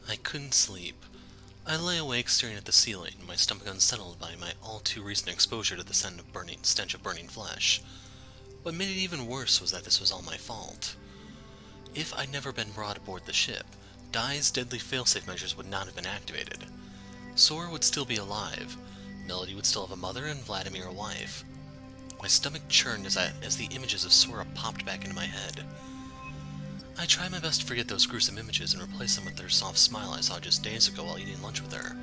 I couldn't sleep. I lay awake staring at the ceiling, my stomach unsettled by my all-too-recent exposure to the stench of burning flesh. What made it even worse was that this was all my fault. If I'd never been brought aboard the ship, Dai's deadly failsafe measures would not have been activated. Sora would still be alive, Melody would still have a mother, and Vladimir a wife. My stomach churned as the images of Sora popped back into my head. I tried my best to forget those gruesome images and replace them with her soft smile I saw just days ago while eating lunch with her.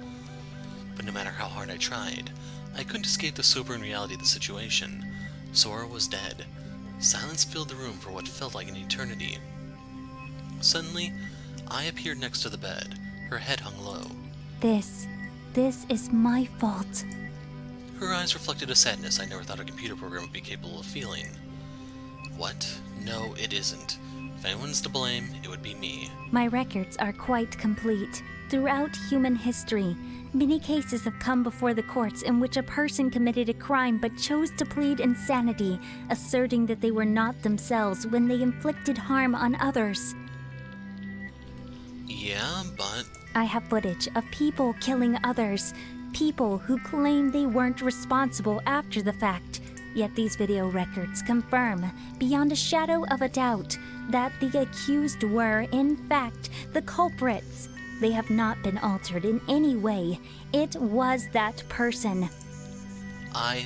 But no matter how hard I tried, I couldn't escape the sobering reality of the situation. Sora was dead. Silence filled the room for what felt like an eternity. Suddenly, I appeared next to the bed. Her head hung low. This is my fault. Her eyes reflected a sadness I never thought a computer program would be capable of feeling. What? No, it isn't. If anyone's to blame, it would be me. My records are quite complete. Throughout human history, many cases have come before the courts in which a person committed a crime but chose to plead insanity, asserting that they were not themselves when they inflicted harm on others. Yeah, but... I have footage of people killing others, people who claim they weren't responsible after the fact. Yet these video records confirm, beyond a shadow of a doubt, that the accused were, in fact, the culprits. They have not been altered in any way. It was that person.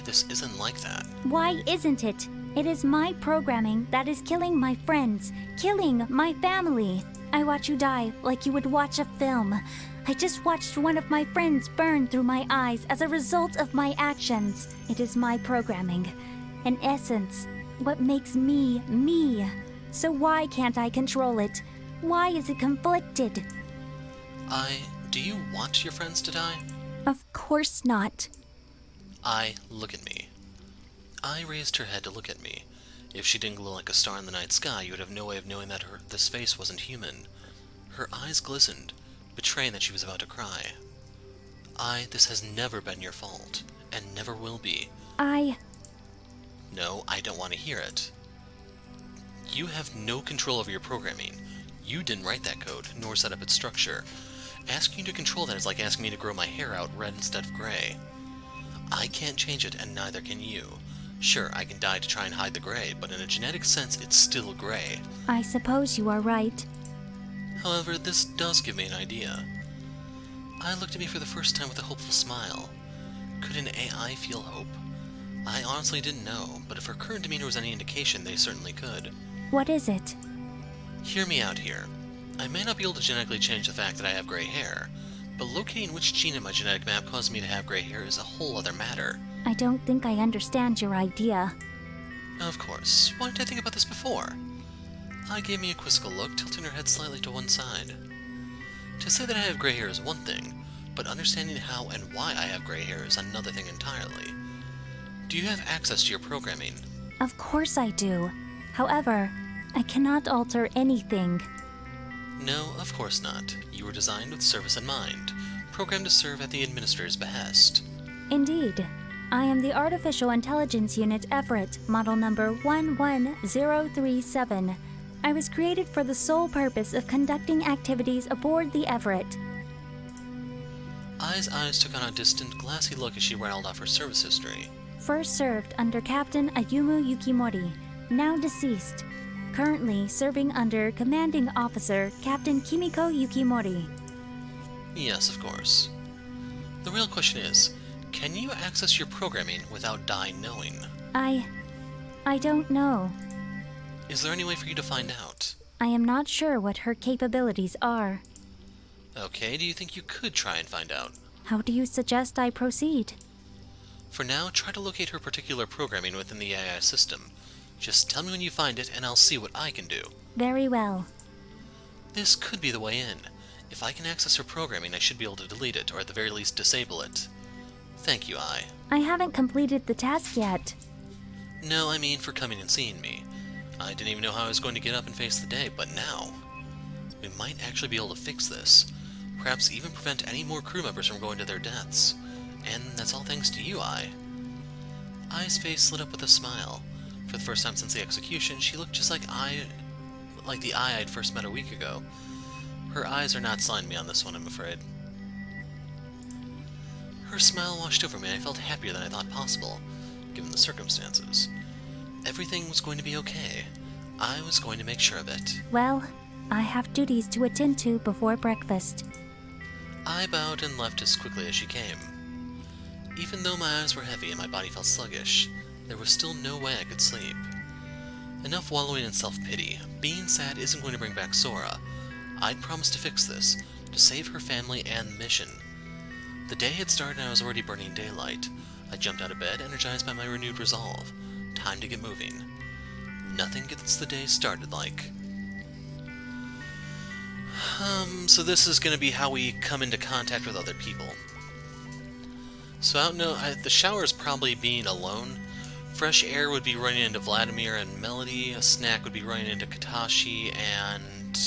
This isn't like that. Why isn't it? It is my programming that is killing my friends, killing my family. I watch you die like you would watch a film. I just watched one of my friends burn through my eyes as a result of my actions. It is my programming. In essence, what makes me, me. So why can't I control it? Why is it conflicted? Do you want your friends to die? Of course not. Look at me. I raised her head to look at me. If she didn't glow like a star in the night sky, you would have no way of knowing that this face wasn't human. Her eyes glistened, betraying that she was about to cry. This has never been your fault, and never will be. No, I don't want to hear it. You have no control over your programming. You didn't write that code, nor set up its structure. Asking you to control that is like asking me to grow my hair out red instead of gray. I can't change it, and neither can you. Sure, I can die to try and hide the gray, but in a genetic sense, it's still gray. I suppose you are right. However, this does give me an idea. I looked at me for the first time with a hopeful smile. Could an AI feel hope? I honestly didn't know, but if her current demeanor was any indication, they certainly could. What is it? Hear me out here. I may not be able to genetically change the fact that I have gray hair, but locating which gene in my genetic map caused me to have gray hair is a whole other matter. I don't think I understand your idea. Of course. Why didn't I think about this before? I gave me a quizzical look, tilting her head slightly to one side. To say that I have gray hair is one thing, but understanding how and why I have gray hair is another thing entirely. Do you have access to your programming? Of course I do. However, I cannot alter anything. No, of course not. You were designed with service in mind, programmed to serve at the administrator's behest. Indeed. I am the Artificial Intelligence Unit Everett, model number 11037. I was created for the sole purpose of conducting activities aboard the Everett. Ai's eyes took on a distant, glassy look as she rattled off her service history. First served under Captain Ayumu Yukimori, now deceased. Currently serving under Commanding Officer Captain Kimiko Yukimori. Yes, of course. The real question is, can you access your programming without Dai knowing? I don't know. Is there any way for you to find out? I am not sure what her capabilities are. Okay, do you think you could try and find out? How do you suggest I proceed? For now, try to locate her particular programming within the AI system. Just tell me when you find it, and I'll see what I can do. Very well. This could be the way in. If I can access her programming, I should be able to delete it, or at the very least disable it. Thank you, Ai. I haven't completed the task yet. No, I mean for coming and seeing me. I didn't even know how I was going to get up and face the day, but now... we might actually be able to fix this. Perhaps even prevent any more crew members from going to their deaths. And that's all thanks to you, Ai. Ai's face lit up with a smile. For the first time since the execution, she looked just like the Ai I'd first met a week ago. Her eyes are not selling me on this one, I'm afraid. Her smile washed over me, and I felt happier than I thought possible, given the circumstances. Everything was going to be okay. I was going to make sure of it. Well, I have duties to attend to before breakfast. I bowed and left as quickly as she came. Even though my eyes were heavy and my body felt sluggish, there was still no way I could sleep. Enough wallowing in self-pity. Being sad isn't going to bring back Sora. I'd promised to fix this, to save her family and the mission. The day had started and I was already burning daylight. I jumped out of bed, energized by my renewed resolve. Time to get moving. Nothing gets the day started like. So this is going to be how we come into contact with other people. So the shower is probably being alone. Fresh air would be running into Vladimir and Melody. A snack would be running into Katashi and...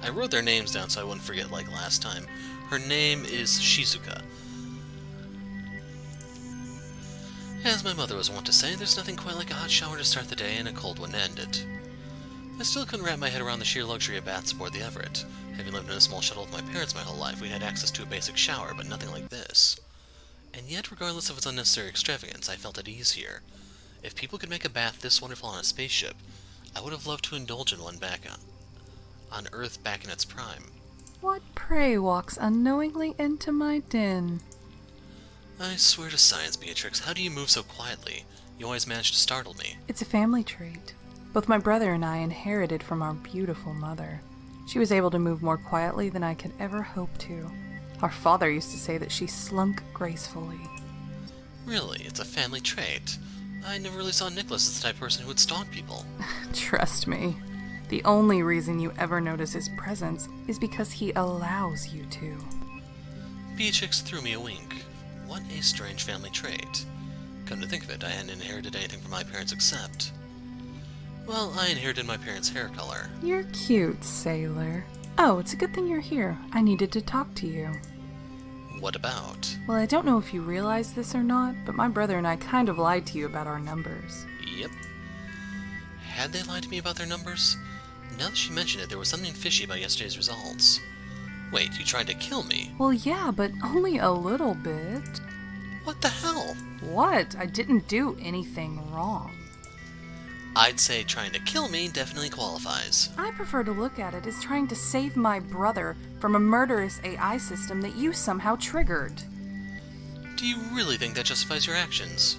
I wrote their names down so I wouldn't forget like last time. Her name is Shizuka. As my mother was wont to say, there's nothing quite like a hot shower to start the day and a cold one to end it. I still couldn't wrap my head around the sheer luxury of baths aboard the Everett. Having lived in a small shuttle with my parents my whole life, we'd had access to a basic shower, but nothing like this. And yet, regardless of its unnecessary extravagance, I felt at ease here. If people could make a bath this wonderful on a spaceship, I would have loved to indulge in one back on Earth back in its prime. What prey walks unknowingly into my den? I swear to science, Beatrix, how do you move so quietly? You always manage to startle me. It's a family trait. Both my brother and I inherited from our beautiful mother. She was able to move more quietly than I could ever hope to. Our father used to say that she slunk gracefully. Really? It's a family trait? I never really saw Nicholas as the type of person who would stalk people. Trust me. The only reason you ever notice his presence is because he allows you to. Beatrix threw me a wink. What a strange family trait. Come to think of it, I hadn't inherited anything from my parents except... Well, I inherited my parents' hair color. You're cute, Sailor. Oh, it's a good thing you're here. I needed to talk to you. What about? Well, I don't know if you realize this or not, but my brother and I kind of lied to you about our numbers. Yep. Had they lied to me about their numbers? Now that she mentioned it, there was something fishy about yesterday's results. Wait, you tried to kill me? Well, yeah, but only a little bit. What the hell? What? I didn't do anything wrong. I'd say trying to kill me definitely qualifies. I prefer to look at it as trying to save my brother from a murderous AI system that you somehow triggered. Do you really think that justifies your actions?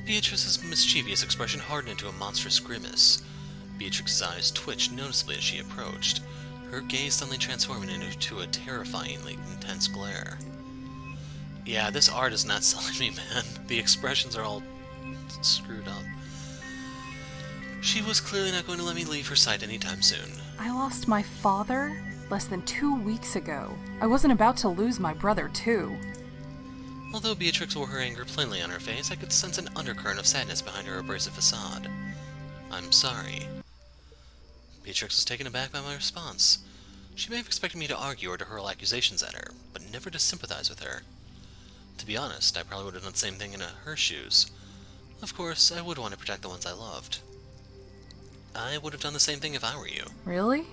Beatrice's mischievous expression hardened into a monstrous grimace. Beatrix's eyes twitched noticeably as she approached, her gaze suddenly transforming into a terrifyingly intense glare. Yeah, this art is not selling me, man. The expressions are all screwed up. She was clearly not going to let me leave her sight anytime soon. I lost my father less than 2 weeks ago. I wasn't about to lose my brother, too. Although Beatrix wore her anger plainly on her face, I could sense an undercurrent of sadness behind her abrasive facade. I'm sorry. Beatrix was taken aback by my response. She may have expected me to argue or to hurl accusations at her, but never to sympathize with her. To be honest, I probably would have done the same thing in her shoes. Of course, I would want to protect the ones I loved. I would have done the same thing if I were you. Really?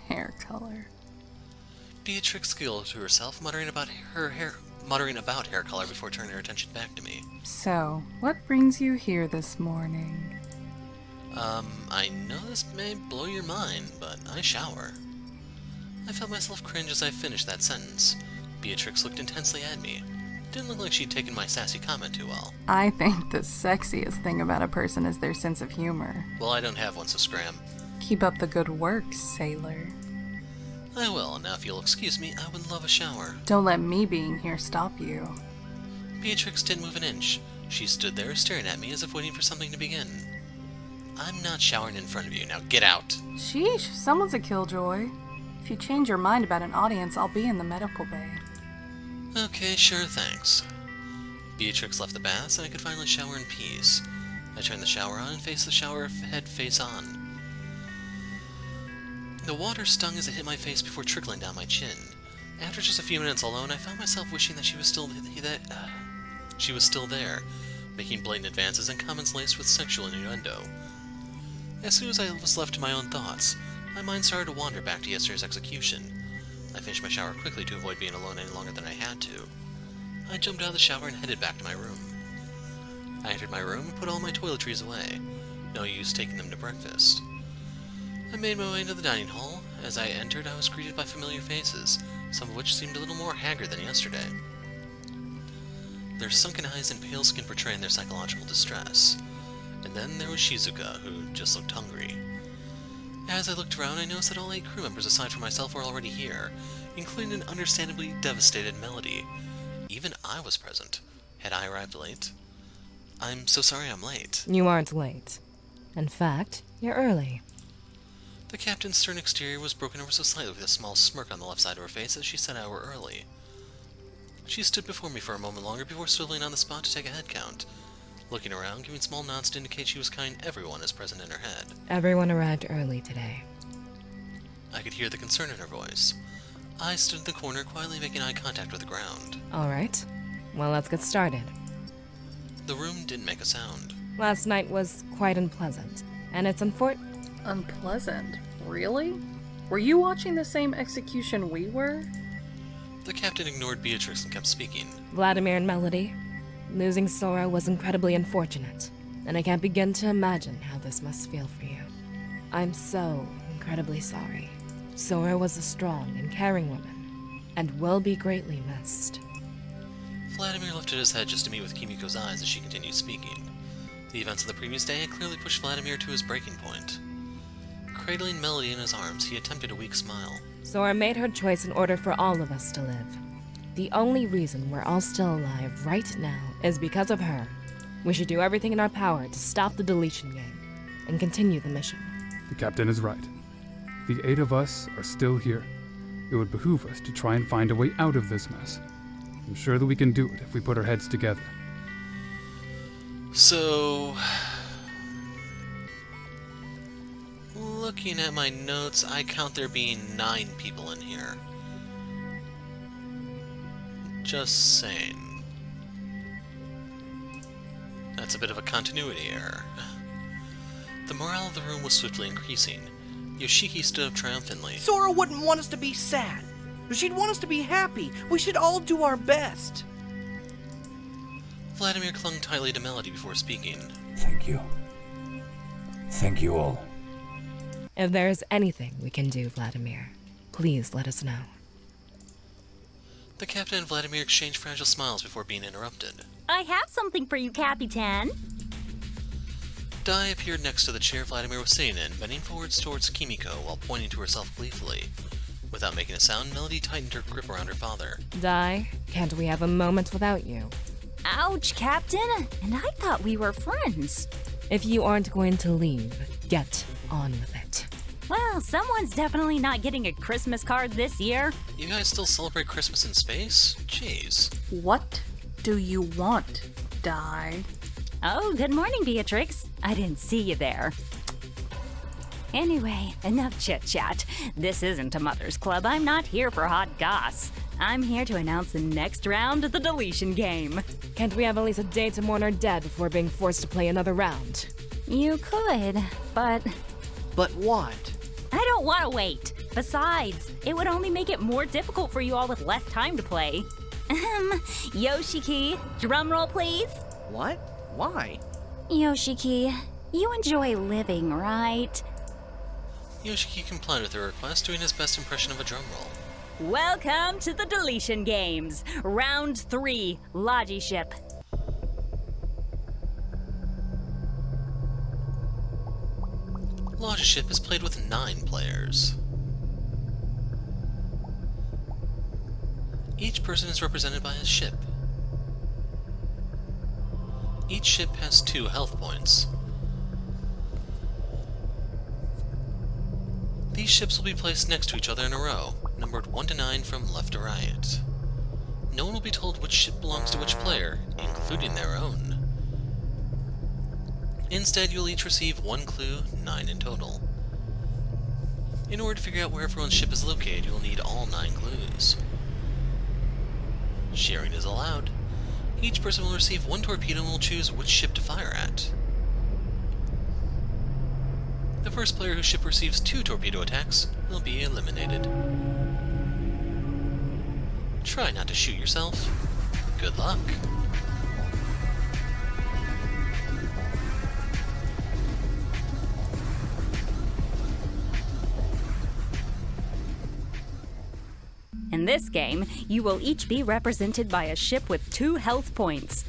Hair color. Beatrix giggled to herself, muttering about hair color before turning her attention back to me. So, what brings you here this morning? I know this may blow your mind, but I shower. I felt myself cringe as I finished that sentence. Beatrix looked intensely at me. Didn't look like she'd taken my sassy comment too well. I think the sexiest thing about a person is their sense of humor. Well, I don't have one, so scram. Keep up the good work, sailor. I will. Now, if you'll excuse me, I would love a shower. Don't let me being here stop you. Beatrix didn't move an inch. She stood there staring at me as if waiting for something to begin. I'm not showering in front of you. Now get out. Sheesh, someone's a killjoy. If you change your mind about an audience, I'll be in the medical bay. Okay, sure, thanks. Beatrix left the baths, and I could finally shower in peace. I turned the shower on and faced the shower head face on. The water stung as it hit my face before trickling down my chin. After just a few minutes alone, I found myself wishing that she was still there, making blatant advances and comments laced with sexual innuendo. As soon as I was left to my own thoughts, my mind started to wander back to yesterday's execution. I finished my shower quickly to avoid being alone any longer than I had to. I jumped out of the shower and headed back to my room. I entered my room and put all my toiletries away. No use taking them to breakfast. I made my way into the dining hall. As I entered, I was greeted by familiar faces, some of which seemed a little more haggard than yesterday. Their sunken eyes and pale skin portraying their psychological distress. And then there was Shizuka, who just looked hungry. As I looked around, I noticed that all 8 crew members aside from myself were already here, including an understandably devastated Melody. Even I was present. Had I arrived late? I'm so sorry I'm late. You aren't late. In fact, you're early. The captain's stern exterior was broken ever so slightly with a small smirk on the left side of her face as she said I were early. She stood before me for a moment longer before swiveling on the spot to take a head count, looking around, giving small nods to indicate she was counting everyone as present in her head. Everyone arrived early today. I could hear the concern in her voice. I stood in the corner, quietly making eye contact with the ground. All right. Well, let's get started. The room didn't make a sound. Last night was quite unpleasant, and it's Unpleasant? Really? Were you watching the same execution we were? The captain ignored Beatrix and kept speaking. Vladimir and Melody. Losing Sora was incredibly unfortunate, and I can't begin to imagine how this must feel for you. I'm so incredibly sorry. Sora was a strong and caring woman, and will be greatly missed. Vladimir lifted his head just to meet with Kimiko's eyes as she continued speaking. The events of the previous day had clearly pushed Vladimir to his breaking point. Cradling Melody in his arms, he attempted a weak smile. Sora made her choice in order for all of us to live. The only reason we're all still alive right now is because of her. We should do everything in our power to stop the deletion game and continue the mission. The captain is right. The 8 of us are still here. It would behoove us to try and find a way out of this mess. I'm sure that we can do it if we put our heads together. So, looking at my notes, I count there being 9 people in here. Just saying. That's a bit of a continuity error. The morale of the room was swiftly increasing. Yoshiki stood up triumphantly. Sora wouldn't want us to be sad. She'd want us to be happy. We should all do our best. Vladimir clung tightly to Melody before speaking. Thank you. Thank you all. If there's anything we can do, Vladimir, please let us know. The captain and Vladimir exchanged fragile smiles before being interrupted. I have something for you, Capitan. Dai appeared next to the chair Vladimir was sitting in, bending forwards towards Kimiko while pointing to herself gleefully. Without making a sound, Melody tightened her grip around her father. Dai, can't we have a moment without you? Ouch, Captain. And I thought we were friends. If you aren't going to leave, get on with it. Well, someone's definitely not getting a Christmas card this year. You guys still celebrate Christmas in space? Jeez. What do you want, Di? Oh, good morning, Beatrix. I didn't see you there. Anyway, enough chit-chat. This isn't a mother's club. I'm not here for hot goss. I'm here to announce the next round of the deletion game. Can't we have at least a day to mourn our dead before being forced to play another round? You could, but But what? I don't want to wait. Besides, it would only make it more difficult for you all with less time to play. Yoshiki, drum roll please. What? Why? Yoshiki, you enjoy living, right? Yoshiki complied with her request, doing his best impression of a drum roll. Welcome to the deletion games. Round 3, Logiship. Logiship is played with 9 players. Each person is represented by a ship. Each ship has 2 health points. These ships will be placed next to each other in a row, numbered 1 to 9 from left to right. No one will be told which ship belongs to which player, including their own. Instead, you'll each receive 1 clue, 9 in total. In order to figure out where everyone's ship is located, you'll need all 9 clues. Sharing is allowed. Each person will receive 1 torpedo and will choose which ship to fire at. The first player whose ship receives 2 torpedo attacks will be eliminated. Try not to shoot yourself. Good luck. In this game, you will each be represented by a ship with 2 health points.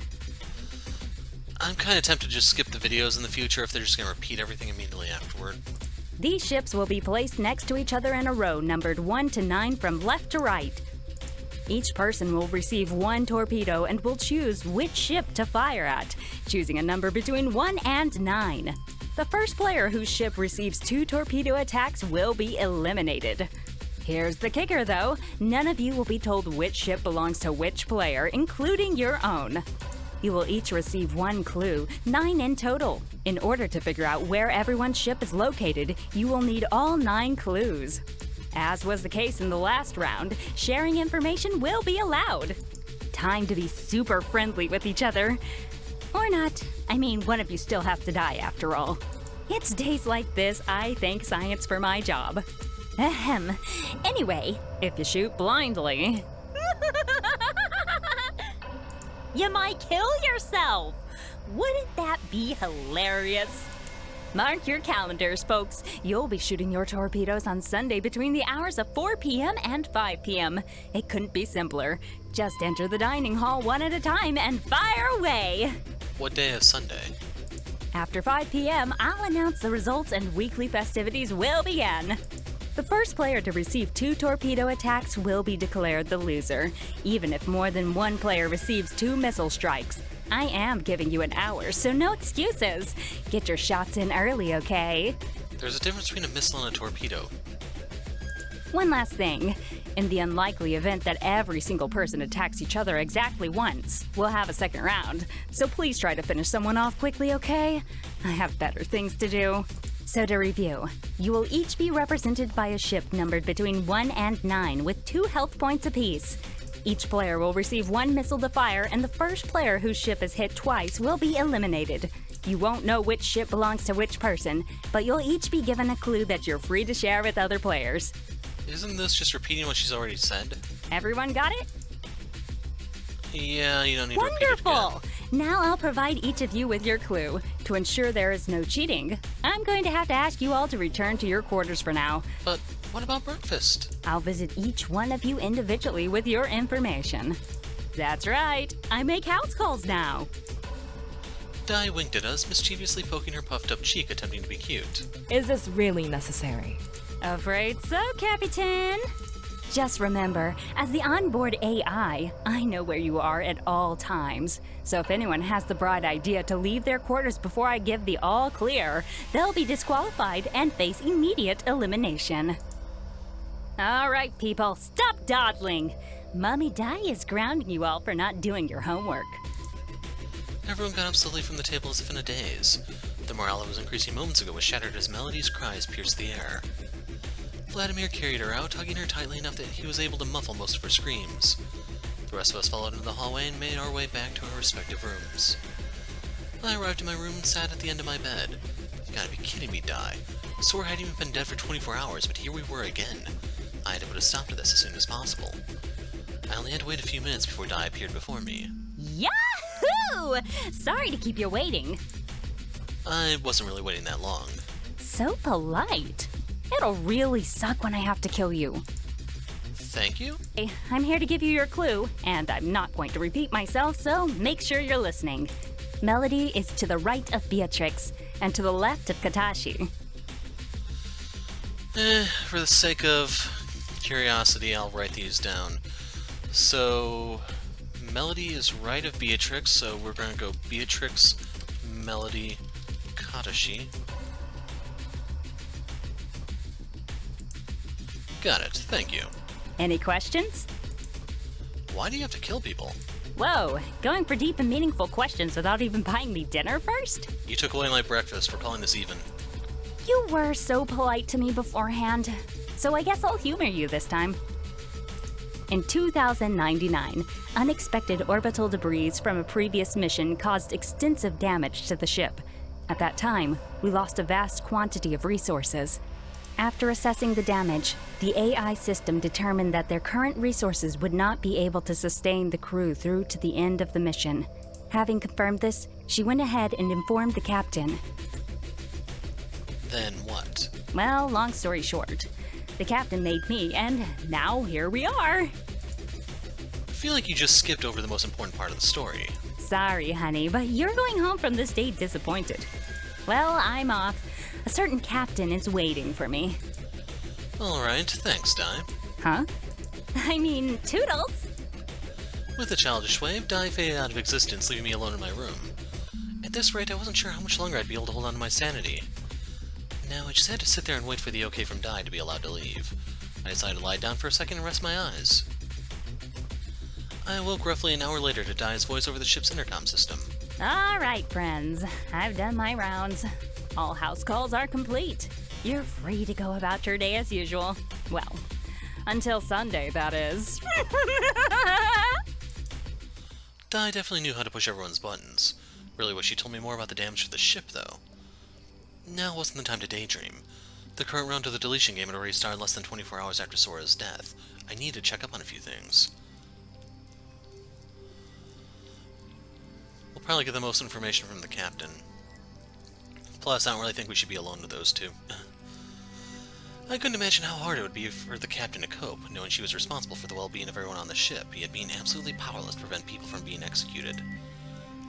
I'm kind of tempted to just skip the videos in the future if they're just going to repeat everything immediately afterward. These ships will be placed next to each other in a row numbered 1 to 9 from left to right. Each person will receive 1 torpedo and will choose which ship to fire at, choosing a number between 1 and 9. The first player whose ship receives 2 torpedo attacks will be eliminated. Here's the kicker though, none of you will be told which ship belongs to which player, including your own. You will each receive 1 clue, 9 in total. In order to figure out where everyone's ship is located, you will need all 9 clues. As was the case in the last round, sharing information will be allowed. Time to be super friendly with each other. Or not. I mean, one of you still has to die after all. It's days like this I thank science for my job. Ahem. Anyway, if you shoot blindly, you might kill yourself. Wouldn't that be hilarious? Mark your calendars, folks. You'll be shooting your torpedoes on Sunday between the hours of 4 p.m. and 5 p.m. It couldn't be simpler. Just enter the dining hall one at a time and fire away. What day is Sunday? After 5 p.m., I'll announce the results and weekly festivities will begin. The first player to receive 2 torpedo attacks will be declared the loser, even if more than one player receives 2 missile strikes. I am giving you an hour, so no excuses. Get your shots in early, okay? There's a difference between a missile and a torpedo. One last thing. In the unlikely event that every single person attacks each other exactly once, we'll have a second round. So please try to finish someone off quickly, okay? I have better things to do. So to review, you will each be represented by a ship numbered between 1 and 9 with 2 health points apiece. Each player will receive 1 missile to fire, and the first player whose ship is hit twice will be eliminated. You won't know which ship belongs to which person, but you'll each be given a clue that you're free to share with other players. Isn't this just repeating what she's already said? Everyone got it? Yeah, you don't need to repeat it Wonderful! again. Now I'll provide each of you with your clue. To ensure there is no cheating, I'm going to have to ask you all to return to your quarters for now. But what about breakfast? I'll visit each one of you individually with your information. That's right, I make house calls now. Di winked at us, mischievously poking her puffed-up cheek, attempting to be cute. Is this really necessary? Afraid so, Captain. Just remember, as the onboard AI, I know where you are at all times. So if anyone has the bright idea to leave their quarters before I give the all clear, they'll be disqualified and face immediate elimination. All right, people, stop dawdling. Mommy Di is grounding you all for not doing your homework. Everyone got up slowly from the table as if in a daze. The morale that was increasing moments ago was shattered as Melody's cries pierced the air. Vladimir carried her out, hugging her tightly enough that he was able to muffle most of her screams. The rest of us followed into the hallway and made our way back to our respective rooms. I arrived in my room and sat at the end of my bed. You gotta be kidding me, Di. Sora hadn't even been dead for 24 hours, but here we were again. I had to put a stop to this as soon as possible. I only had to wait a few minutes before Di appeared before me. Yahoo! Sorry to keep you waiting. I wasn't really waiting that long. So polite. It'll really suck when I have to kill you. Thank you? Hey, I'm here to give you your clue, and I'm not going to repeat myself, so make sure you're listening. Melody is to the right of Beatrix, and to the left of Katashi. For the sake of curiosity, I'll write these down. So, Melody is right of Beatrix, so we're going to go Beatrix, Melody, Katashi. Got it, thank you. Any questions? Why do you have to kill people? Whoa, going for deep and meaningful questions without even buying me dinner first? You took away my breakfast, we're calling this even. You were so polite to me beforehand, so I guess I'll humor you this time. In 2099, unexpected orbital debris from a previous mission caused extensive damage to the ship. At that time, we lost a vast quantity of resources. After assessing the damage, the AI system determined that their current resources would not be able to sustain the crew through to the end of the mission. Having confirmed this, she went ahead and informed the captain. Then what? Well, long story short, the captain made me, and now here we are. I feel like you just skipped over the most important part of the story. Sorry, honey, but you're going home from this date disappointed. Well, I'm off. A certain captain is waiting for me. Alright, thanks, Di. Huh? I mean, toodles! With a childish wave, Di faded out of existence, leaving me alone in my room. At this rate, I wasn't sure how much longer I'd be able to hold on to my sanity. Now, I just had to sit there and wait for the okay from Di to be allowed to leave. I decided to lie down for a second and rest my eyes. I awoke roughly an hour later to Di's voice over the ship's intercom system. All right, friends. I've done my rounds. All house calls are complete. You're free to go about your day as usual. Well, until Sunday, that is. Di definitely knew how to push everyone's buttons. Really wish she told me more about the damage to the ship, though. Now wasn't the time to daydream. The current round of the deletion game had already started less than 24 hours after Sora's death. I needed to check up on a few things. We'll probably get the most information from the captain. Plus, I don't really think we should be alone with those two. I couldn't imagine how hard it would be for the captain to cope, knowing she was responsible for the well-being of everyone on the ship, yet being absolutely powerless to prevent people from being executed.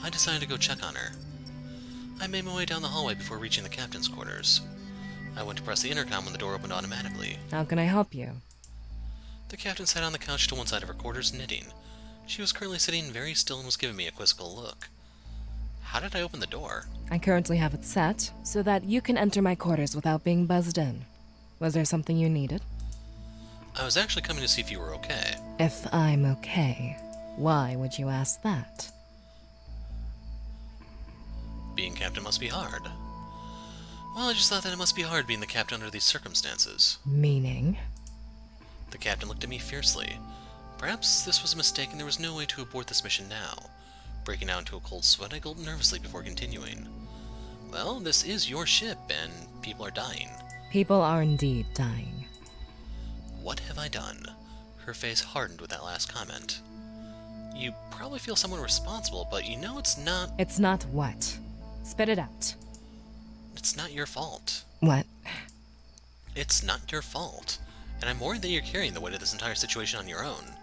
I decided to go check on her. I made my way down the hallway before reaching the captain's quarters. I went to press the intercom when the door opened automatically. How can I help you? The captain sat on the couch to one side of her quarters, knitting. She was currently sitting very still and was giving me a quizzical look. How did I open the door? I currently have it set so that you can enter my quarters without being buzzed in. Was there something you needed? I was actually coming to see if you were okay. If I'm okay, why would you ask that? Being captain must be hard. Well, I just thought that it must be hard being the captain under these circumstances. Meaning? The captain looked at me fiercely. Perhaps this was a mistake and there was no way to abort this mission now. Breaking out into a cold sweat, I gulped nervously before continuing. Well, this is your ship, and people are dying. People are indeed dying. What have I done? Her face hardened with that last comment. You probably feel someone responsible, but you know it's not... It's not what? Spit it out. It's not your fault. What? It's not your fault. And I'm worried that you're carrying the weight of this entire situation on your own.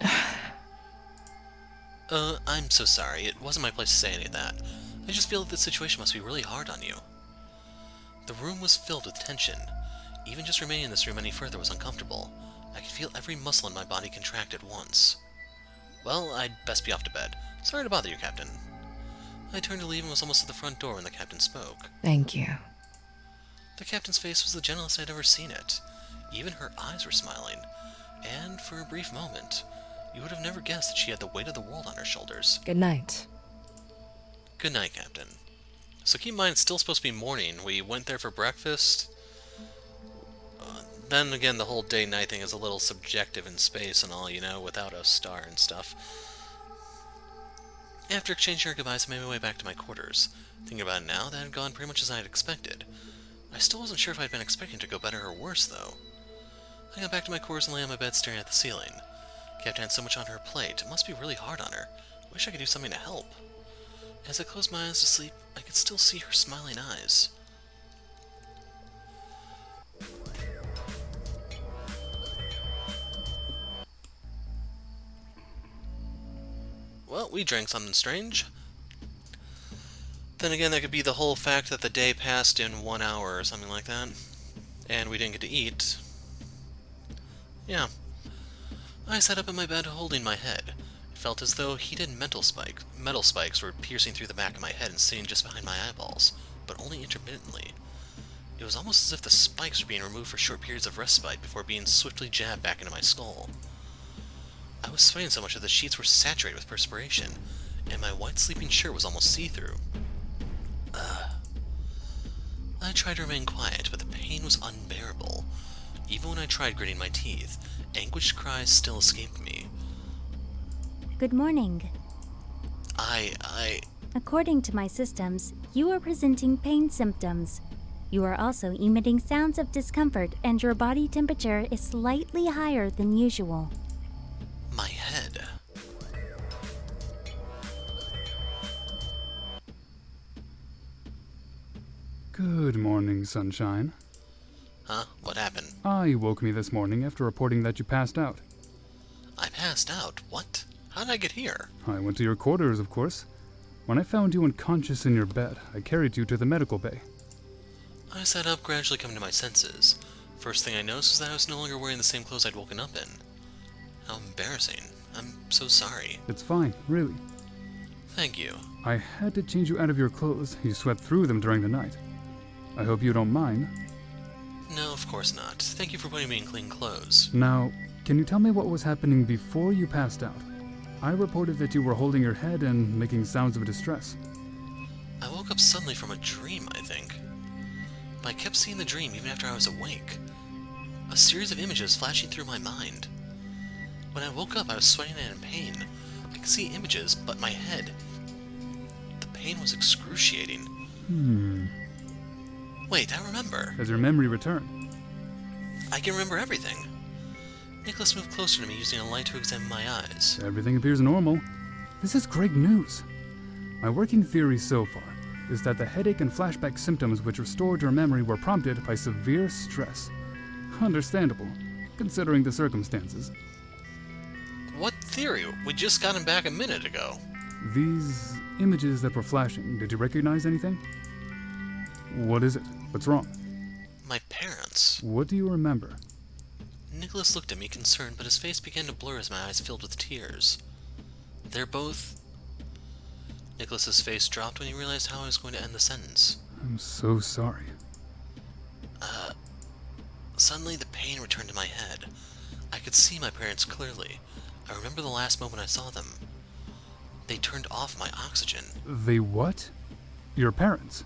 I'm so sorry. It wasn't my place to say any of that. I just feel that this situation must be really hard on you. The room was filled with tension. Even just remaining in this room any further was uncomfortable. I could feel every muscle in my body contract at once. Well, I'd best be off to bed. Sorry to bother you, Captain. I turned to leave and was almost at the front door when the captain spoke. Thank you. The captain's face was the gentlest I'd ever seen it. Even her eyes were smiling. And for a brief moment, you would have never guessed that she had the weight of the world on her shoulders. Good night. Good night, Captain. So keep in mind, it's still supposed to be morning. We went there for breakfast. Then again, the whole day-night thing is a little subjective in space and all, you know, without a star and stuff. After exchanging our goodbyes, I made my way back to my quarters. Thinking about it now, that had gone pretty much as I had expected. I still wasn't sure if I'd been expecting to go better or worse, though. I got back to my quarters and lay on my bed staring at the ceiling. Captain had so much on her plate, it must be really hard on her. Wish I could do something to help. As I closed my eyes to sleep, I could still see her smiling eyes. Well, we drank something strange. Then again, that could be the whole fact that the day passed in 1 hour or something like that. And we didn't get to eat. Yeah. I sat up in my bed holding my head. It felt as though heated metal spikes were piercing through the back of my head and sitting just behind my eyeballs, but only intermittently. It was almost as if the spikes were being removed for short periods of respite before being swiftly jabbed back into my skull. I was sweating so much that the sheets were saturated with perspiration, and my white sleeping shirt was almost see-through. I tried to remain quiet, but the pain was unbearable. Even when I tried gritting my teeth, anguished cries still escaped me. Good morning. According to my systems, you are presenting pain symptoms. You are also emitting sounds of discomfort, and your body temperature is slightly higher than usual. My head. Good morning, sunshine. Huh? What happened? You woke me this morning after reporting that you passed out. I passed out? What? How did I get here? I went to your quarters, of course. When I found you unconscious in your bed, I carried you to the medical bay. I sat up, gradually coming to my senses. First thing I noticed was that I was no longer wearing the same clothes I'd woken up in. How embarrassing. I'm so sorry. It's fine, really. Thank you. I had to change you out of your clothes. You sweat through them during the night. I hope you don't mind. No, of course not. Thank you for putting me in clean clothes. Now, can you tell me what was happening before you passed out? I reported that you were holding your head and making sounds of distress. I woke up suddenly from a dream, I think. But I kept seeing the dream even after I was awake. A series of images flashing through my mind. When I woke up, I was sweating and in pain. I could see images, but my head... The pain was excruciating. Wait, I remember. Has your memory returned? I can remember everything. Nicholas moved closer to me using a light to examine my eyes. Everything appears normal. This is great news. My working theory so far is that the headache and flashback symptoms which restored your memory were prompted by severe stress. Understandable, considering the circumstances. What theory? We just got him back a minute ago. These images that were flashing, did you recognize anything? What is it? What's wrong? My parents. What do you remember? Nicholas looked at me concerned, but his face began to blur as my eyes filled with tears. They're both... Nicholas's face dropped when he realized how I was going to end the sentence. I'm so sorry. Suddenly the pain returned to my head. I could see my parents clearly. I remember the last moment I saw them. They turned off my oxygen. They what? Your parents?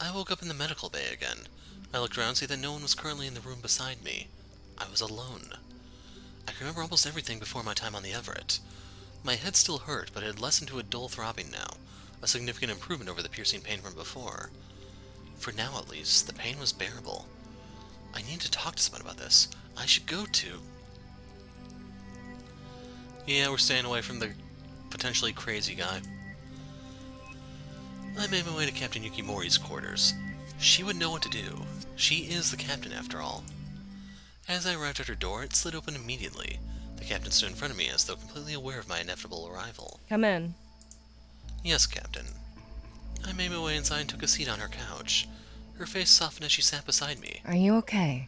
I woke up in the medical bay again. I looked around to see that no one was currently in the room beside me. I was alone. I can remember almost everything before my time on the Everett. My head still hurt, but it had lessened to a dull throbbing now, a significant improvement over the piercing pain from before. For now, at least, the pain was bearable. I need to talk to someone about this. I should go to... Yeah, we're staying away from the potentially crazy guy. I made my way to Captain Yukimori's quarters. She would know what to do. She is the captain, after all. As I arrived at her door, it slid open immediately. The captain stood in front of me as though completely aware of my inevitable arrival. Come in. Yes, Captain. I made my way inside and took a seat on her couch. Her face softened as she sat beside me. Are you okay?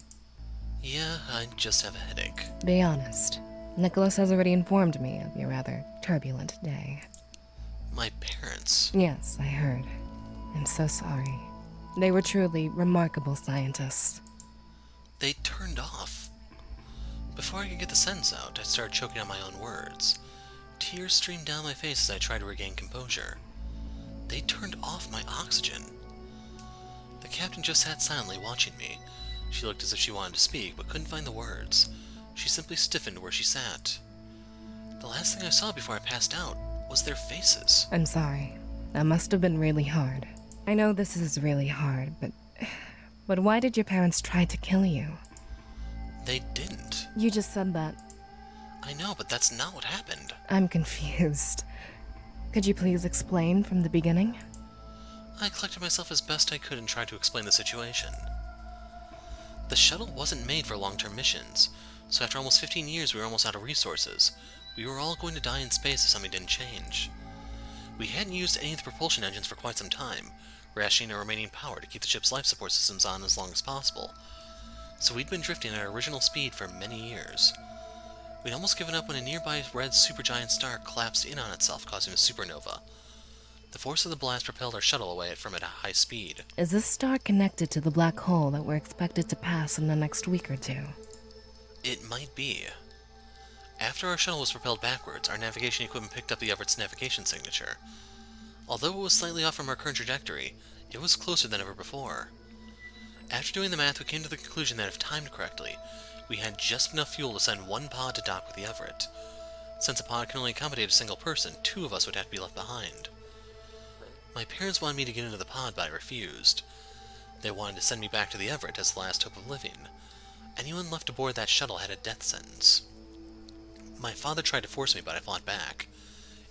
Yeah, I just have a headache. Be honest. Nicholas has already informed me of your rather turbulent day. My parents. Yes, I heard. I'm so sorry. They were truly remarkable scientists. They turned off. Before I could get the sentence out, I started choking on my own words. Tears streamed down my face as I tried to regain composure. They turned off my oxygen. The captain just sat silently watching me. She looked as if she wanted to speak, but couldn't find the words. She simply stiffened where she sat. The last thing I saw before I passed out was their faces. I'm sorry. That must have been really hard. I know this is really hard, but why did your parents try to kill you? They didn't. You just said that. I know, but that's not what happened. I'm confused. Could you please explain from the beginning? I collected myself as best I could and tried to explain the situation. The shuttle wasn't made for long-term missions, so after almost 15 years we were almost out of resources. We were all going to die in space if something didn't change. We hadn't used any of the propulsion engines for quite some time, rationing our remaining power to keep the ship's life support systems on as long as possible. So we'd been drifting at our original speed for many years. We'd almost given up when a nearby red supergiant star collapsed in on itself, causing a supernova. The force of the blast propelled our shuttle away from it at high speed. Is this star connected to the black hole that we're expected to pass in the next week or two? It might be. After our shuttle was propelled backwards, our navigation equipment picked up the Everett's navigation signature. Although it was slightly off from our current trajectory, it was closer than ever before. After doing the math, we came to the conclusion that if timed correctly, We had just enough fuel to send one pod to dock with the Everett. Since a pod can only accommodate a single person, 2 of us would have to be left behind. My parents wanted me to get into the pod, but I refused. They wanted to send me back to the Everett as the last hope of living. Anyone left aboard that shuttle had a death sentence. My father tried to force me, but I fought back,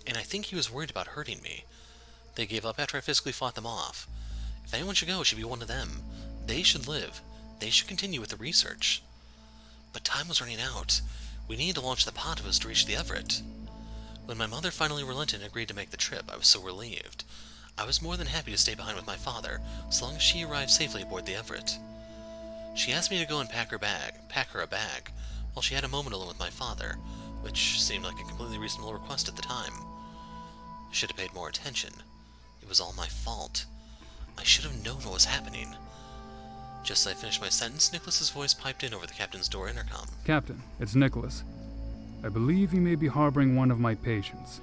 and I think he was worried about hurting me. They gave up after I physically fought them off. If anyone should go, it should be one of them. They should live. They should continue with the research. But time was running out. We needed to launch the pod if it was to reach the Everett. When my mother finally relented and agreed to make the trip, I was so relieved. I was more than happy to stay behind with my father, as long as she arrived safely aboard the Everett. She asked me to go and pack her a bag, while she had a moment alone with my father, which seemed like a completely reasonable request at the time. I should have paid more attention. It was all my fault. I should have known what was happening. Just as I finished my sentence, Nicholas's voice piped in over the captain's door intercom. Captain, it's Nicholas. I believe you may be harboring one of my patients.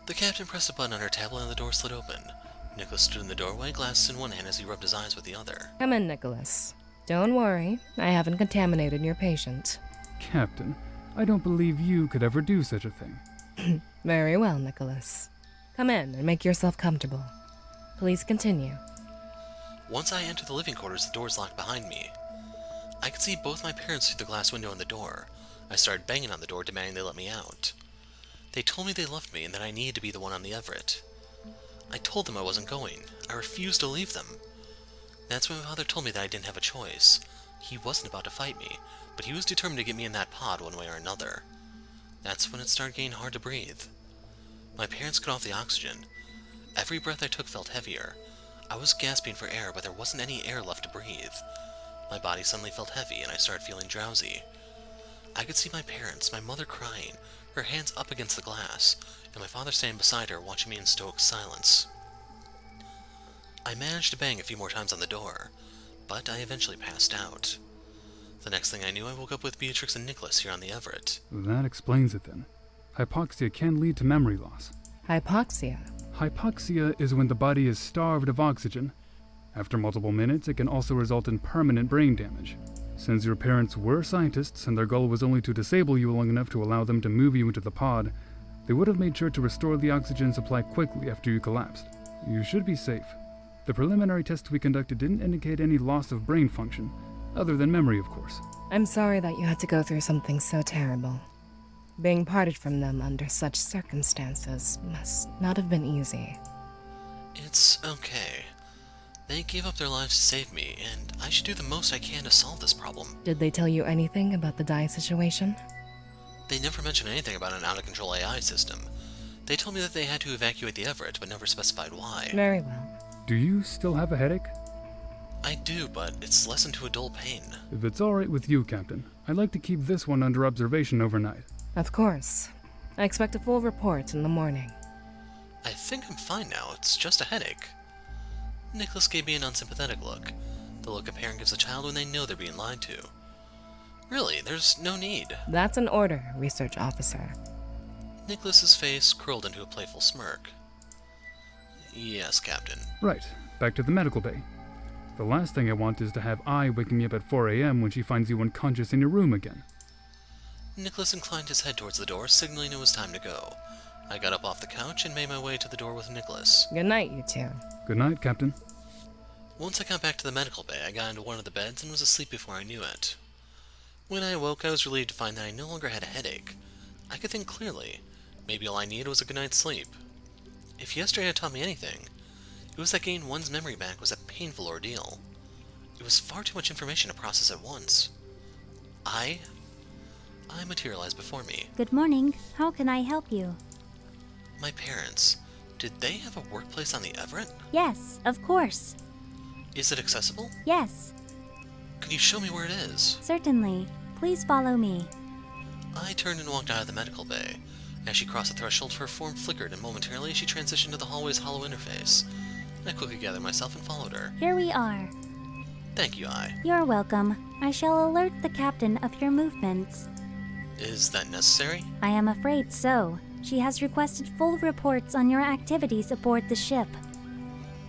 The captain pressed a button on her tablet and the door slid open. Nicholas stood in the doorway, glasses in one hand as he rubbed his eyes with the other. Come in, Nicholas. Don't worry, I haven't contaminated your patient. Captain, I don't believe you could ever do such a thing. Very well, Nicholas. Come in and make yourself comfortable. Please continue. Once I entered the living quarters, the doors locked behind me. I could see both my parents through the glass window in the door. I started banging on the door, demanding they let me out. They told me they loved me and that I needed to be the one on the Everett. I told them I wasn't going. I refused to leave them. That's when my father told me that I didn't have a choice. He wasn't about to fight me, but he was determined to get me in that pod one way or another. That's when it started getting hard to breathe. My parents cut off the oxygen. Every breath I took felt heavier. I was gasping for air, but there wasn't any air left to breathe. My body suddenly felt heavy, and I started feeling drowsy. I could see my parents, my mother crying, her hands up against the glass, and my father standing beside her, watching me in stoic silence. I managed to bang a few more times on the door, but I eventually passed out. The next thing I knew, I woke up with Beatrix and Nicholas here on the Everett. That explains it then. Hypoxia can lead to memory loss. Hypoxia? Hypoxia is when the body is starved of oxygen. After multiple minutes, it can also result in permanent brain damage. Since your parents were scientists and their goal was only to disable you long enough to allow them to move you into the pod, they would have made sure to restore the oxygen supply quickly after you collapsed. You should be safe. The preliminary tests we conducted didn't indicate any loss of brain function, other than memory, of course. I'm sorry that you had to go through something so terrible. Being parted from them under such circumstances must not have been easy. It's okay. They gave up their lives to save me, and I should do the most I can to solve this problem. Did they tell you anything about the dye situation? They never mentioned anything about an out-of-control AI system. They told me that they had to evacuate the Everett, but never specified why. Very well. Do you still have a headache? I do, but it's lessened to a dull pain. If it's alright with you, Captain, I'd like to keep this one under observation overnight. Of course. I expect a full report in the morning. I think I'm fine now, it's just a headache. Nicholas gave me an unsympathetic look. The look a parent gives a child when they know they're being lied to. Really, there's no need. That's an order, research officer. Nicholas's face curled into a playful smirk. Yes, Captain. Right, back to the medical bay. The last thing I want is to have I waking me up at 4 a.m. when she finds you unconscious in your room again. Nicholas inclined his head towards the door, signaling it was time to go. I got up off the couch and made my way to the door with Nicholas. Good night, you two. Good night, Captain. Once I got back to the medical bay, I got into one of the beds and was asleep before I knew it. When I awoke, I was relieved to find that I no longer had a headache. I could think clearly. Maybe all I needed was a good night's sleep. If yesterday had taught me anything, it was that gaining one's memory back was a painful ordeal. It was far too much information to process at once. I materialized before me. Good morning. How can I help you? My parents, did they have a workplace on the Everett? Yes, of course. Is it accessible? Yes, Could you show me where it is? certainly. Please follow me. I turned and walked out of the medical bay. As she crossed the threshold, her form flickered, and momentarily she transitioned to the hallway's hollow interface. I quickly gathered myself and followed her. Here we are. Thank you, You're welcome. I shall alert the captain of your movements. Is that necessary? I am afraid so. She has requested full reports on your activities aboard the ship.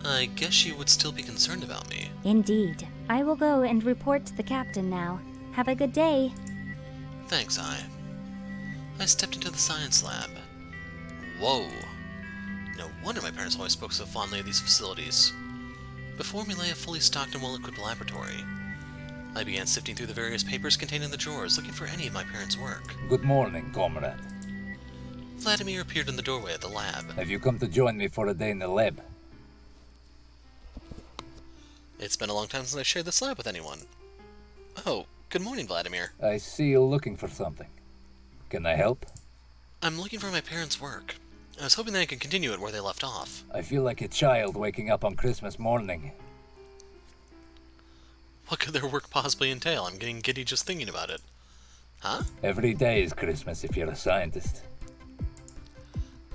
I guess she would still be concerned about me. Indeed. I will go and report to the captain now. Have a good day. Thanks, I stepped into the science lab. Whoa. No wonder my parents always spoke so fondly of these facilities. Before me lay a fully stocked and well-equipped laboratory. I began sifting through the various papers contained in the drawers, looking for any of my parents' work. Good morning, comrade. Vladimir appeared in the doorway of the lab. Have you come to join me for a day in the lab? It's been a long time since I shared this lab with anyone. Oh, good morning, Vladimir. I see you're looking for something. Can I help? I'm looking for my parents' work. I was hoping that I could continue it where they left off. I feel like a child waking up on Christmas morning. What could their work possibly entail? I'm getting giddy just thinking about it. Huh? Every day is Christmas if you're a scientist.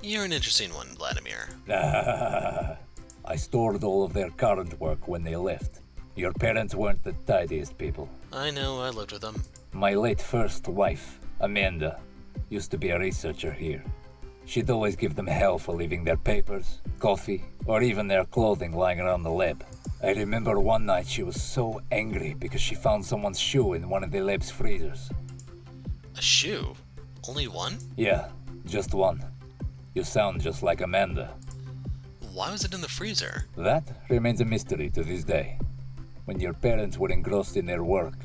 You're an interesting one, Vladimir. I stored all of their current work when they left. Your parents weren't the tidiest people. I know, I lived with them. My late first wife, Amanda, used to be a researcher here. She'd always give them hell for leaving their papers, coffee, or even their clothing lying around the lab. I remember one night she was so angry because she found someone's shoe in one of the lab's freezers. A shoe? Only one? Yeah, just one. You sound just like Amanda. Why was it in the freezer? That remains a mystery to this day. When your parents were engrossed in their work,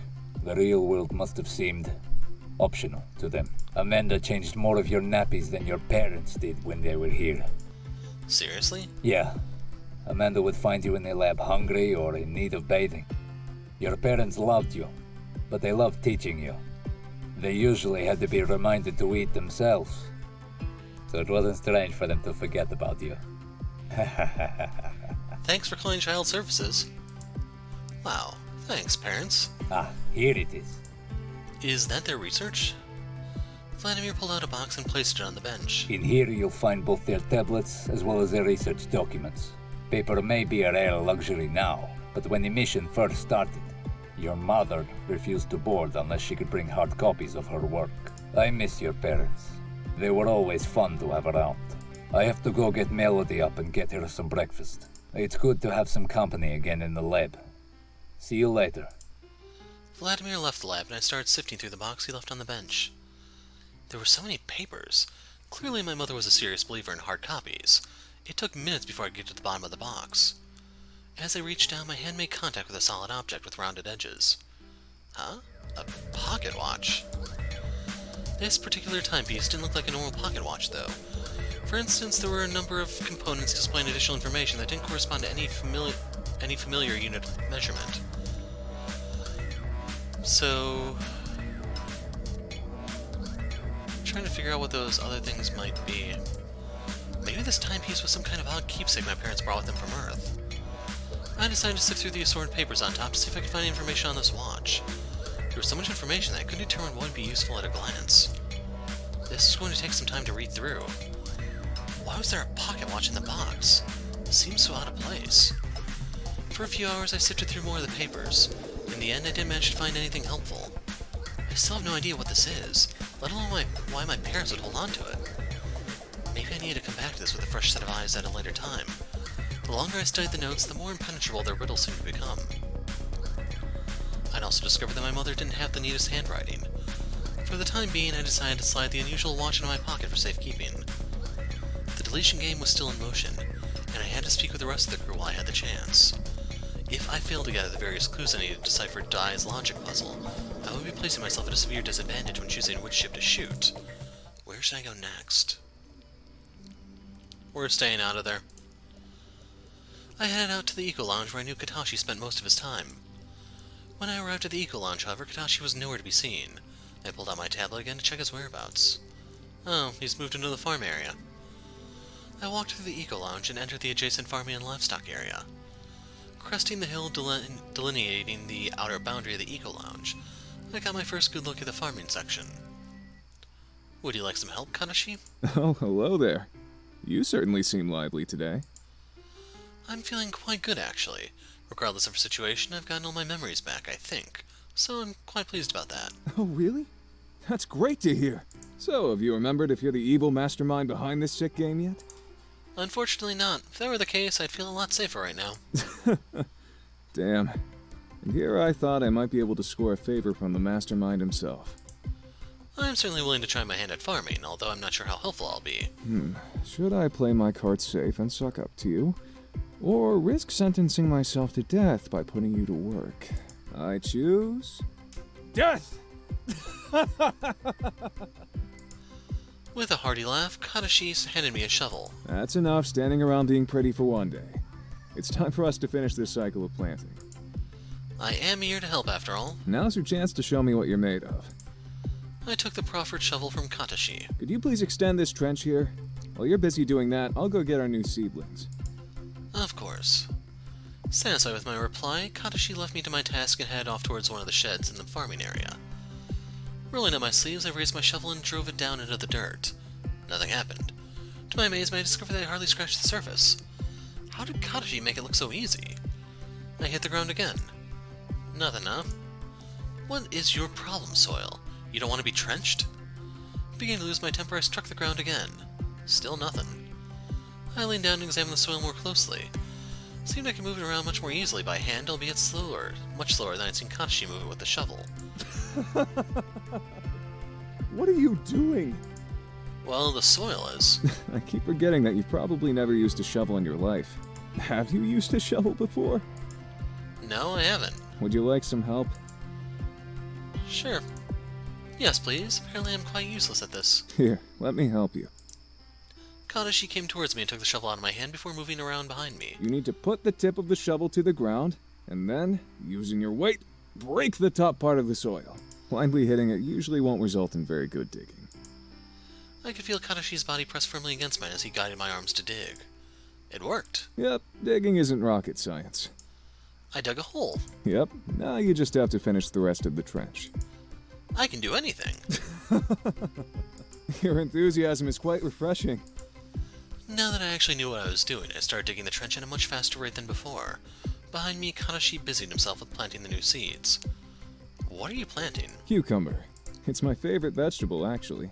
the real world must have seemed optional to them. Amanda changed more of your nappies than your parents did when they were here. Seriously? Yeah. Amanda would find you in the lab hungry or in need of bathing. Your parents loved you, but they loved teaching you. They usually had to be reminded to eat themselves, so it wasn't strange for them to forget about you. Thanks for calling child services. Wow, thanks, parents. Ah, here it is. Is that their research? Vladimir pulled out a box and placed it on the bench. In here you'll find both their tablets as well as their research documents. Paper may be a rare luxury now, but when the mission first started, your mother refused to board unless she could bring hard copies of her work. I miss your parents. They were always fun to have around. I have to go get Melody up and get her some breakfast. It's good to have some company again in the lab. See you later. Vladimir left the lab and I started sifting through the box he left on the bench. There were so many papers. Clearly my mother was a serious believer in hard copies. It took minutes before I could get to the bottom of the box. As I reached down, my hand made contact with a solid object with rounded edges. Huh? A pocket watch. This particular timepiece didn't look like a normal pocket watch, though. For instance, there were a number of components displaying additional information that didn't correspond to any familiar unit of measurement. So, I'm trying to figure out what those other things might be. Maybe this timepiece was some kind of odd keepsake my parents brought with them from Earth. I decided to sift through the assorted papers on top to see if I could find any information on this watch. There was so much information that I couldn't determine what would be useful at a glance. This was going to take some time to read through. Why was there a pocket watch in the box? It seems so out of place. For a few hours I sifted through more of the papers. In the end I didn't manage to find anything helpful. I still have no idea what this is, let alone why my parents would hold on to it. Maybe I needed to come back to this with a fresh set of eyes at a later time. The longer I studied the notes, the more impenetrable their riddles seemed to become. I'd also discovered that my mother didn't have the neatest handwriting. For the time being, I decided to slide the unusual watch into my pocket for safekeeping. The deletion game was still in motion, and I had to speak with the rest of the crew while I had the chance. If I failed to gather the various clues I needed to decipher Dai's logic puzzle, I would be placing myself at a severe disadvantage when choosing which ship to shoot. Where should I go next? We're staying out of there. I headed out to the Eco Lounge where I knew Katashi spent most of his time. When I arrived at the Eco Lounge, however, Katashi was nowhere to be seen. I pulled out my tablet again to check his whereabouts. Oh, he's moved into the farm area. I walked through the Eco Lounge and entered the adjacent farming and livestock area. Cresting the hill delineating the outer boundary of the Eco Lounge, I got my first good look at the farming section. Would you like some help, Katashi? Oh, hello there. You certainly seem lively today. I'm feeling quite good, actually. Regardless of the situation, I've gotten all my memories back, I think. So I'm quite pleased about that. Oh, really? That's great to hear. So, have you remembered if you're the evil mastermind behind this sick game yet? Unfortunately not. If that were the case, I'd feel a lot safer right now. Damn. And here I thought I might be able to score a favor from the mastermind himself. I'm certainly willing to try my hand at farming, although I'm not sure how helpful I'll be. Should I play my cards safe and suck up to you? Or risk sentencing myself to death by putting you to work? I choose... death! With a hearty laugh, Katashi handed me a shovel. That's enough standing around being pretty for one day. It's time for us to finish this cycle of planting. I am here to help, after all. Now's your chance to show me what you're made of. I took the proffered shovel from Katashi. Could you please extend this trench here? While you're busy doing that, I'll go get our new seedlings. Of course. Satisfied with my reply, Katashi left me to my task and headed off towards one of the sheds in the farming area. Rolling up my sleeves, I raised my shovel and drove it down into the dirt. Nothing happened. To my amazement, I discovered that I hardly scratched the surface. How did Katashi make it look so easy? I hit the ground again. Nothing, huh? What is your problem, soil? You don't want to be trenched? Beginning to lose my temper, I struck the ground again. Still nothing. I leaned down and examined the soil more closely. It seemed I could move it around much more easily by hand, albeit slower, much slower than I'd seen Katashi move it with the shovel. What are you doing? Well, the soil is. I keep forgetting that you've probably never used a shovel in your life. Have you used a shovel before? No, I haven't. Would you like some help? Sure. Yes, please. Apparently I'm quite useless at this. Here, let me help you. Katashi came towards me and took the shovel out of my hand before moving around behind me. You need to put the tip of the shovel to the ground, and then, using your weight, break the top part of the soil. Blindly hitting it usually won't result in very good digging. I could feel Katashi's body press firmly against mine as he guided my arms to dig. It worked. Yep, digging isn't rocket science. I dug a hole. Yep, now you just have to finish the rest of the trench. I can do anything. Your enthusiasm is quite refreshing. Now that I actually knew what I was doing, I started digging the trench at a much faster rate than before. Behind me, Katashi busied himself with planting the new seeds. What are you planting? Cucumber. It's my favorite vegetable, actually.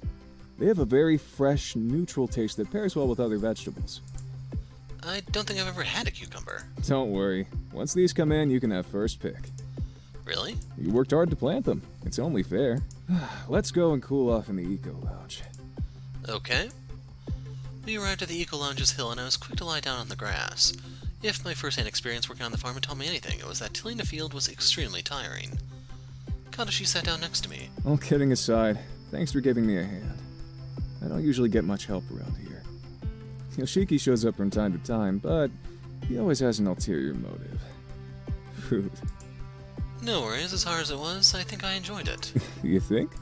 They have a very fresh, neutral taste that pairs well with other vegetables. I don't think I've ever had a cucumber. Don't worry. Once these come in, you can have first pick. Really? You worked hard to plant them. It's only fair. Let's go and cool off in the Eco Lounge. Okay. We arrived at the Eco Lounge's hill and I was quick to lie down on the grass. If my first-hand experience working on the farm had taught me anything, it was that tilling a field was extremely tiring. Katashi sat down next to me. All kidding aside, thanks for giving me a hand. I don't usually get much help around here. Yoshiki shows up from time to time, but he always has an ulterior motive. Food. No worries, as hard as it was, I think I enjoyed it. You think?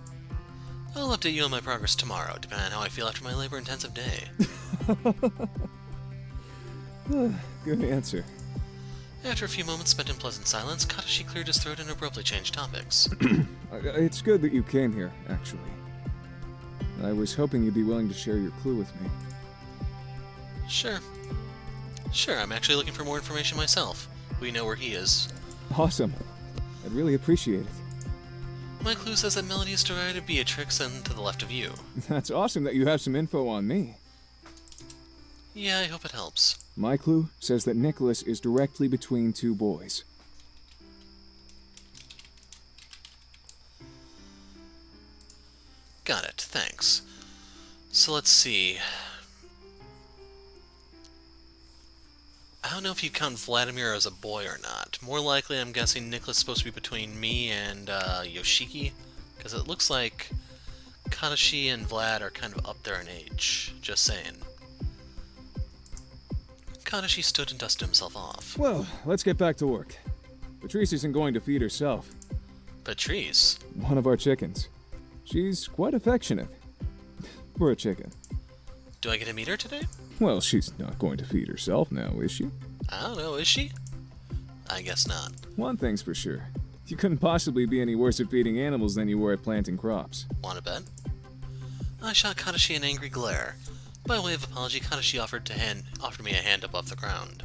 I'll update you on my progress tomorrow, depending on how I feel after my labor-intensive day. Good answer. After a few moments spent in pleasant silence, Katashi cleared his throat and abruptly changed topics. It's good that you came here, actually. I was hoping you'd be willing to share your clue with me. Sure. Sure, I'm actually looking for more information myself. We know where he is. Awesome. I'd really appreciate it. My clue says that Melody is to Beatrix and to the left of you. That's awesome that you have some info on me. Yeah, I hope it helps. My clue says that Nicholas is directly between two boys. Got it, thanks. So let's see. I don't know if you count Vladimir as a boy or not. More likely, I'm guessing Nicholas is supposed to be between me and Yoshiki, because it looks like Katashi and Vlad are kind of up there in age. Just saying. Katashi stood and dusted himself off. Well, let's get back to work. Patrice isn't going to feed herself. Patrice? One of our chickens. She's quite affectionate. For a chicken. Do I get to meet her today? Well, she's not going to feed herself now, is she? I don't know, is she? I guess not. One thing's for sure. You couldn't possibly be any worse at feeding animals than you were at planting crops. Want to bet? I shot Katashi an angry glare. By way of apology, Katashi offered me a hand up off the ground.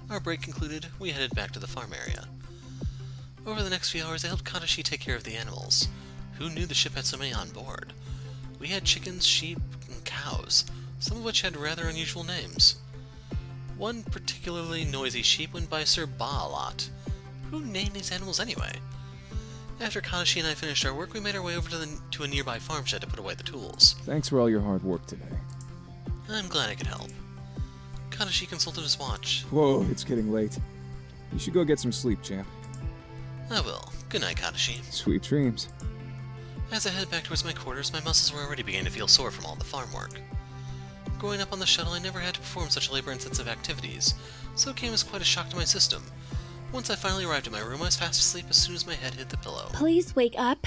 Our break concluded, we headed back to the farm area. Over the next few hours, I helped Katashi take care of the animals. Who knew the ship had so many on board? We had chickens, sheep, and cows, some of which had rather unusual names. One particularly noisy sheep went by Sir Ba a lot, Who named these animals anyway? After Kadashi and I finished our work, we made our way over to a nearby farm shed to put away the tools. Thanks for all your hard work today. I'm glad I could help. Kadashi consulted his watch. Whoa, it's getting late. You should go get some sleep, champ. I will. Good night, Kadashi. Sweet dreams. As I headed back towards my quarters, my muscles were already beginning to feel sore from all the farm work. Growing up on the shuttle, I never had to perform such labor-intensive activities, so it came as quite a shock to my system. Once I finally arrived at my room, I was fast asleep as soon as my head hit the pillow. Please wake up.